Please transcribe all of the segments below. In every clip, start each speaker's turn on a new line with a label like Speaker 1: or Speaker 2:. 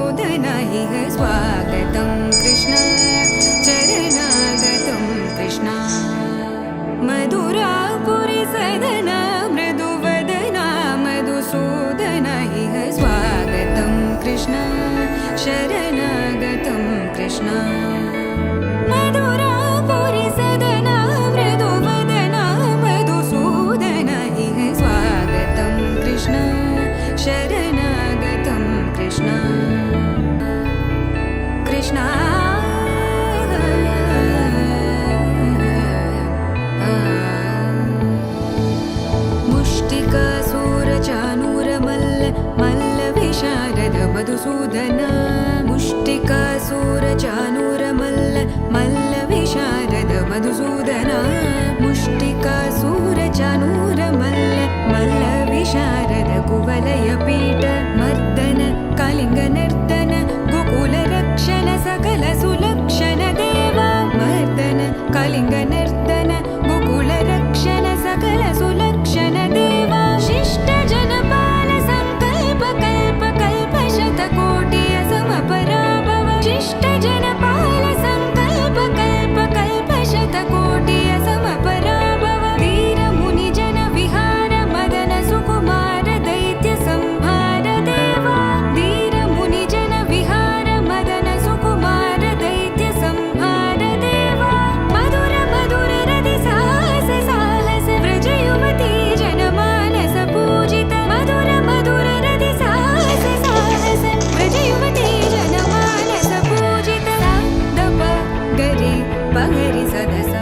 Speaker 1: मधुसूदन इह स्वागतं कृष्ण चरणागतं कृष्ण मधुरापुरि सदन मृदुवदना मधुसूदन इह स्वागतं कृष्ण शरणागतं कृष्ण मधुरापुरि सदन मृदुवदना मधुसूदन इह स्वागतं कृष्ण शरणागतं कृष्ण कृष्ण मुष्टिकासूरचानूरमल्ल मल्लविशारद मधुसूदन मुष्टिकासूरचानूरमल्ल मल्लविशारद मधुसूदन मुष्टिकासूरचानूरमल्ल मल्लविशारद कुवलयपीठ मर्दन कलिङ्गनर्दन गोकुलरक्षण सकल सुलक्षण देवा मर्दन कलिङ्गनर्दन गोकुलरक्षण सकल सुलक्षण देवा शिष्ट जनपाल संकल्प कल्प कल्प शतकोटि असमपराभव शिष्ट जनपाल संकल्प कल्प कल्प शतकोटि असमपराभव वीर मुनि जन विहार मदन सुकुमार दैत्य संहार देवा वीर मुनि जन विहार मदन सुकुमार दैत्य संहार देवा मधुर मधुर रति साहस साहस व्रज युवती जनमानस पूजित मधुर मधुर रति साहस साहस व्रज युवती जनमानस पूजित दप गरि पगरि सदस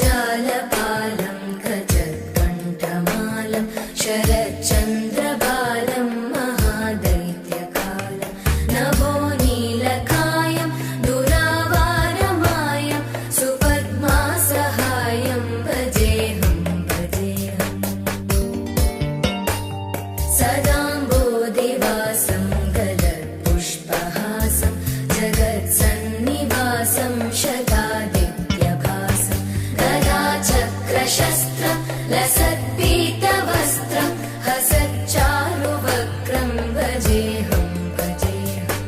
Speaker 2: जगज्जालपालं गजत्कण्ठमालं शरच्चन्द्रबालं महादैत्यकालं नभो नीलकायं दुरावारमायं सुपद्मासहायं भजेऽहं भजेऽहम् सदाम्बोधिवासं गलत्पुष्पहासं जगत्सन्निवासं शतादित्यभासं गदाचक्रशस्त्रं लसत्पीतवस्त्रं हसच्चारुवक्त्रं भजेऽहं भजेऽहम्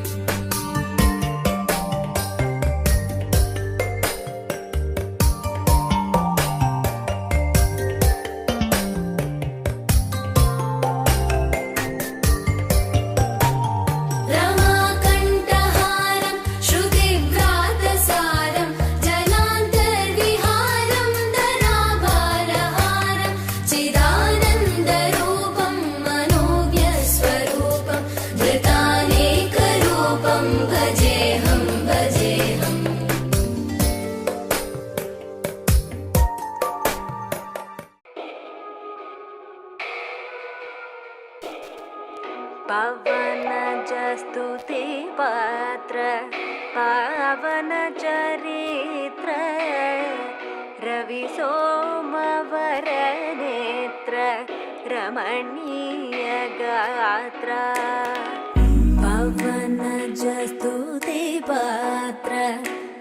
Speaker 2: रमाकण्ठहारं श्रुतिव्रातसारं जलान्तर्विहारं धराभारहारं चिदानन्दरूपं मनोज्ञस्वरूपं धृतानेकरूपं भजेऽहं भजेऽहम् पवनजस्तुति पात्र पावन चरित्र रवि सोमवर नेत्र रमणीय गात्र पवनजस्तुति पात्र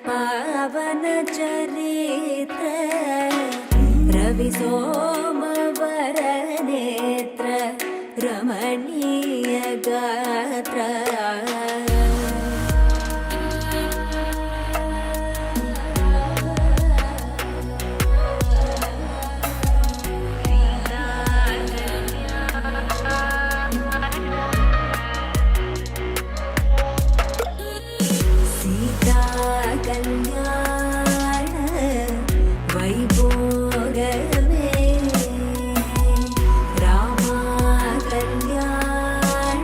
Speaker 2: पावन चरित्र रवि सोमवर नेत्र रमणीय गात्र सीता कल्याण वैभोगमे रामा कल्याण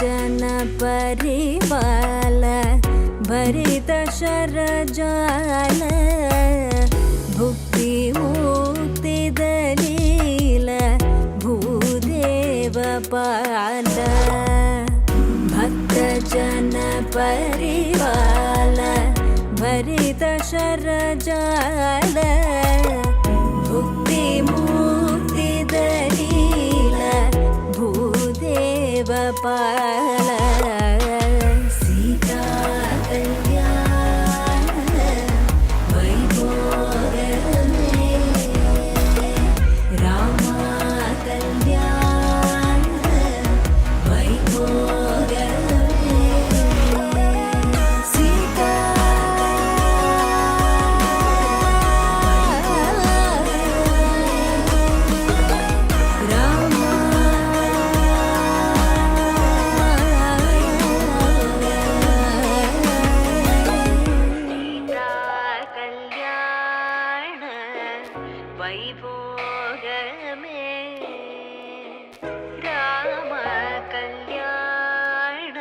Speaker 2: ಜನ ಪರಿಪಾಲ ಭರಿತ ಶರಜಾಲ ಭುಕ್ತಿ ಮುಕ್ತಿ ದಲೀಲ ಭೂದೇವ ಪಾಲ ಭಕ್ತ ಜನ ಪರಿಪಾಲ ಭರಿತ ಶರಜಾಲ ಭುಕ್ತಿ ಮುಕ್ತಿ ದಲೀಲ ಭೂದೇವ ಪಾಲ ಸೀತಾ ಕಲ್ಯಾಣ ವೈಭೋಗಮೇ ರಾಮ ಕಲ್ಯಾಣ ವೈಭೋಗಮೇ ಸೀತಾ ವೈಭೋಗಮೇ ರಾಮ ಕಲ್ಯಾಣ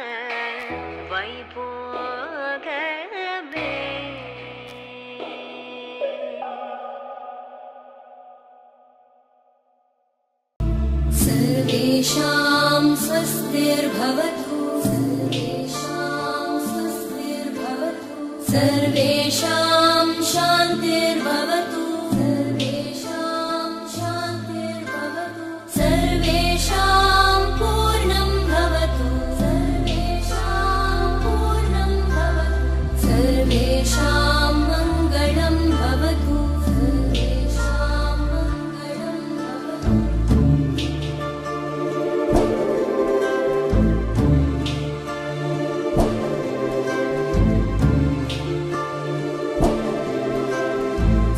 Speaker 2: ವೈಭೋಗಮೇ ಸರ್ವೇಷಾಂ ಸ್ವಸ್ತಿರ್ಭವತು ಸರ್ವೇಷಾಂ ಶಾಂತಿರ್ಭವತು सर्वेषां पूर्णं भवतु सर्वेषां मङ्गलं भवतु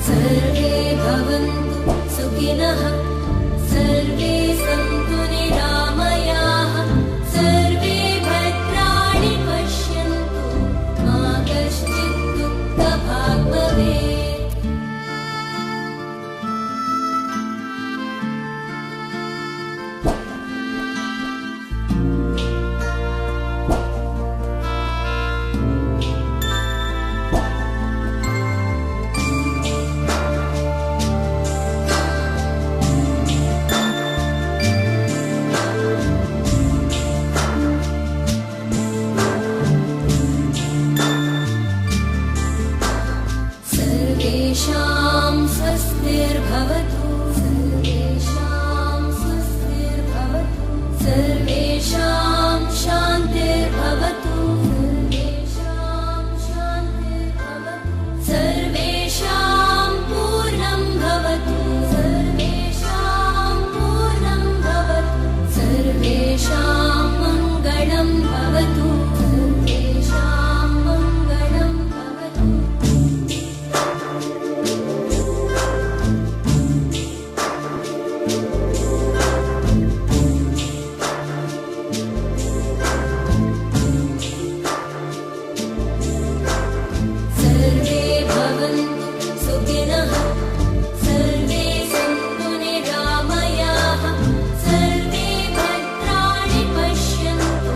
Speaker 2: सर्वे भवन्तु सुखिनः सर्वे सन्तु निरामयाः सर्वे भद्राणि पश्यन्तु मा कश्चित् दुःखभाग् भवेत् सर्वेषां स्वस्तिर्भवतु सर्वेषां शान्तिर्भवतु सर्वेषां पूर्णं भवतु सर्वेषां मङ्गलं भवतु सर्वे भवन्तु सुखिनः सर्वे सन्तु निरामयाः सर्वे भद्राणि पश्यन्तु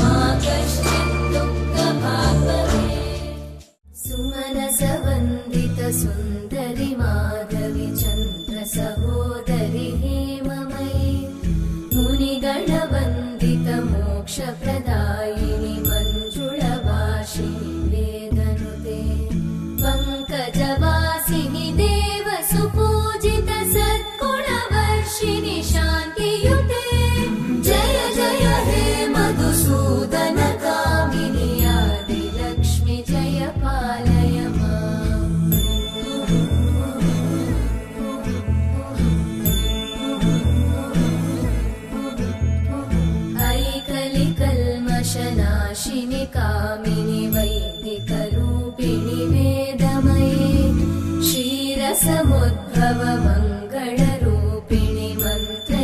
Speaker 2: मा कश्चित् दुःखभाग् भवेत् सुमनसवन्दित सुन्दरि माधवि चन्द्र सहोदरि हेममयि मुनिगणवन्दित मोक्षप्रदायिनि मञ्जुळभाषिणि पङ्कजवासिनि देव सुपूजित सद्गुणवर्षिणि शान्तियुते जय जय हे मधुसूदन कामिनि आदिलक्ष्मि जय पालय माम् ऐकलिकल्मषनाशिनि कामिनि वैदिकरूपिणि वेदमये क्षीरसमुद्भव मङ्गलरूपिणि मन्त्र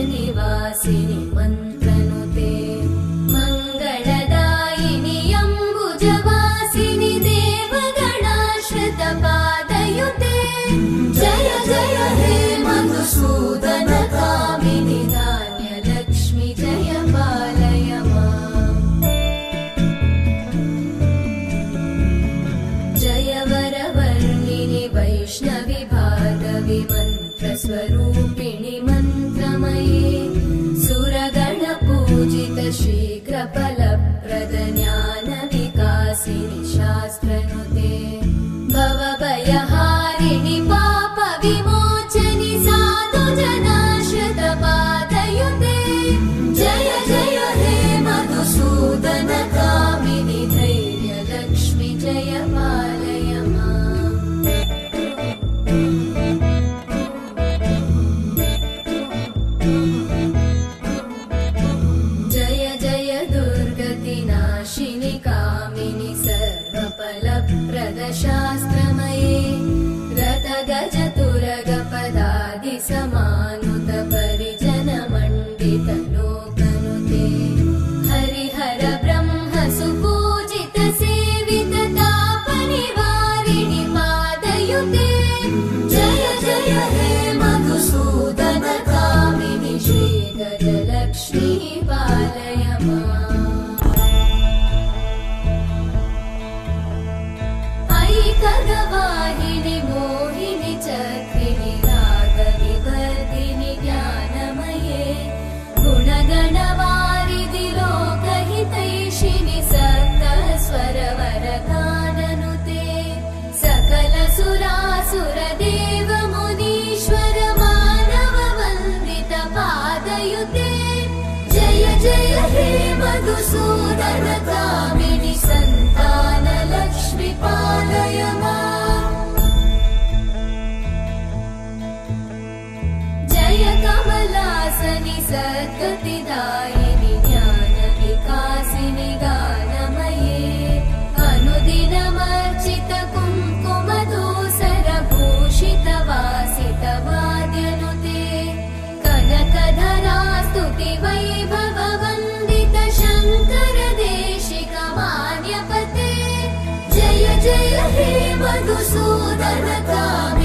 Speaker 2: सुरगणपूजित शीघ्रफलप्रद ज्ञानविकासिनि शास्त्रनुते भवभयहारिणि पापविमोचनि साधुजनाश्रितपादयुते जय जय हे मधुसूदन कामिनि धैर्यलक्ष्मि जय पालय माम्। जय जय दुर्गतिनाशिनि कामिनि सर्वफलप्रद शास्त्रमये रथगज तुरगपदादि समानुत परिजनमण्डित लोकनुते हरिहर ब्रह्म सुपूजित सेवित तापनिवारिणि पादयुते जय जय हे मधुसूदन कामिनि श्रीगजलक्ष्मी पालय माम्। ऐकगवाहिनि मोहिनि चक्रिणि रागविवर्धिनि ज्ञानमये गुणगणवारिधि लोकहितैषिणि सप्तस्वरवरगाननुते सकल सुरासुरदेव मुनीश्वर मानव वन्दित पादयुते जय जय हे मधुसूदन कामिनि सन्तान लक्ष्मि पालय माम्। जय कमलासनि सद्गतिदायिनि ज्ञानविकासिनि गानमये अनुदिनमर्चित कुङ्कुमधूसर भूषित वासित वाद्यनुते कनकधरा स्तुति वैभव वन्दित शङ्कर देशिक मान्यपते जय जय हे मधुसूदन कामिनि